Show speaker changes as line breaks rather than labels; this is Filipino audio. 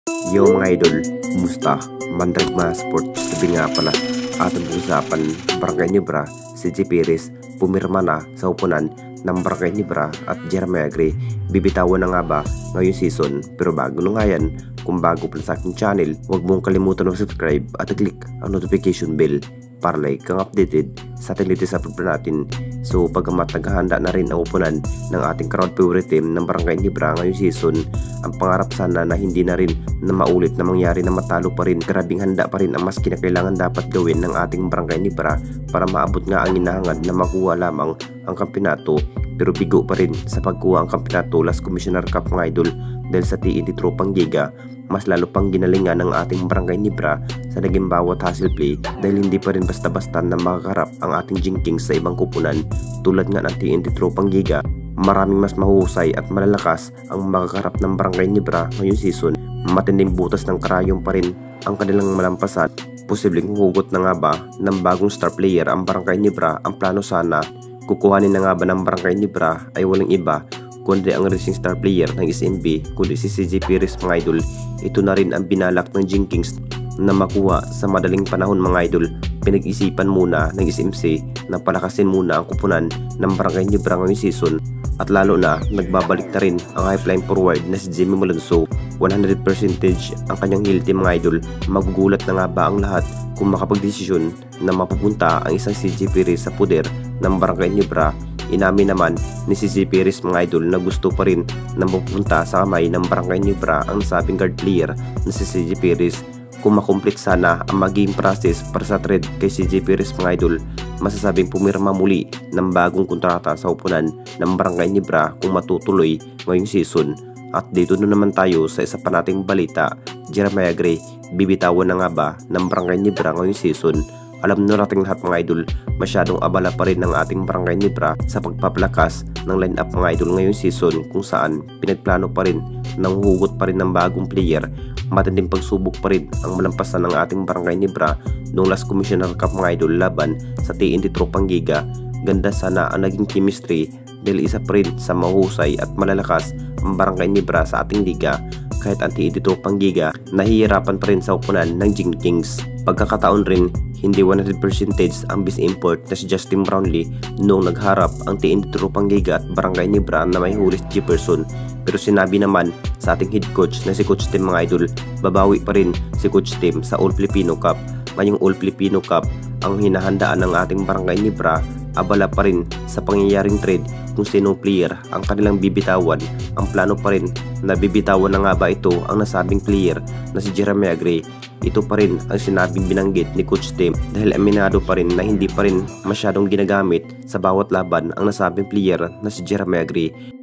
Yo mga idol, kumusta? Mandrag mga sports, sabi nga pala, ating usapan, Barangay Nibra, si G. Perez, pumirma na sa upunan ng Barangay Nibra at Jeremiah Gray. Bibitawan na nga ba ngayong season? Pero bago nung nga yan, kung bago pa sa aking channel, huwag mong kalimutan mag-subscribe at click ang notification bell para like kang updated sa ating latest upload natin. So pagkamat naghahanda na rin ang upunan ng ating crowd favorite team ng Barangay Nibra ngayong season, ang pangarap sana na hindi na rin na maulit na mangyari na matalo pa rin. Grabing handa pa rin ang mas kinakailangan dapat gawin ng ating Barangay Nibra para maabot nga ang hinahangad na makuha lamang ang kampyonato. Pero bigo pa rin sa pagkuha ang kampyonato last Commissioner Cup mga idol dahil sa TNT Tropang Giga. Mas lalo pang ginalingan ng ating Barangay Nibra sa naging bawat hustle play dahil hindi pa rin basta-basta na makakarap ang ating Jinkings sa ibang kupunan tulad nga ng TNT Tropang Giga. Maraming mas mahusay at malalakas ang makakarap ng Barangay Nibra ngayong season. Matinding butas ng karayong pa rin ang kanilang malampasan. Posibleng hugot na nga ba ng bagong star player ang Barangay Nibra? Ang plano sana kukuhanin na nga ba ng Barangay Nibra ay walang iba kundi ang racing star player ng SMB, kundi si CJ Perez mga idol. Ito na rin ang binalak ng Jinkings na makuha sa madaling panahon mga idol. Pinag-isipan muna ng SMC na palakasin muna ang kupunan ng Barangay Nibra ngayong season. At lalo na nagbabalik na rin ang high flying forward na si Jimmy Malonzo. 100% ang kanyang healthy mga idol. Magugulat na nga ba ang lahat kung makapagdesisyon na mapupunta ang isang CJ Perez sa puder ng Barangay Nibra? Inamin naman ni CJ Perez mga idol na gusto pa rin na mapupunta sa kamay ng Barangay Nibra ang sabing guard player na si CJ Perez. Kung makumplit sana ang maging process para sa trade kay CJ Perez mga idol, masasabing pumirma muli ng bagong kontrata sa upunan ng Barangay Nibra kung matutuloy ngayong season. At dito na naman tayo sa isa pa nating balita, Jeremiah Gray, bibitawan na nga ba ng Barangay Nibra ngayong season? Alam na nating lahat mga idol, masyadong abala pa rin ng ating Barangay Nibra sa pagpapalakas ng line-up mga idol ngayong season kung saan pinagplano pa rin ng hugot pa rin ng bagong player. Matinding pagsubok pa rin ang malampasan ng ating Barangay Nibra noong last Commissioner Cup mga idol laban sa TNT Tropang Giga. Ganda sana ang naging chemistry dahil isa pa rin sa mahusay at malalakas ang Barangay Nibra sa ating liga. Kahit ang TNT Tropang Giga, nahihirapan pa rin sa upunan ng Jinkings. Pagkakataon rin, hindi 100% ang base import na si Justin Brownlee noong nagharap ang TNT Tropang Giga at Barangay Nibra na may huli si Jefferson. Pero sinabi naman sa ating head coach na si Coach Tim mga idol, babawi pa rin si Coach Tim sa All Filipino Cup. Ngayong All Filipino Cup ang hinahandaan ng ating Barangay Nibra, abala pa rin sa pangyayaring trade kung sinong player ang kanilang bibitawan. Ang plano pa rin na bibitawan na nga ba ito ang nasabing player na si Jeremiah Gray. Ito pa rin ang sinabing binanggit ni Coach Tim dahil aminado pa rin na hindi pa rin masyadong ginagamit sa bawat laban ang nasabing player na si Jeremiah Gray.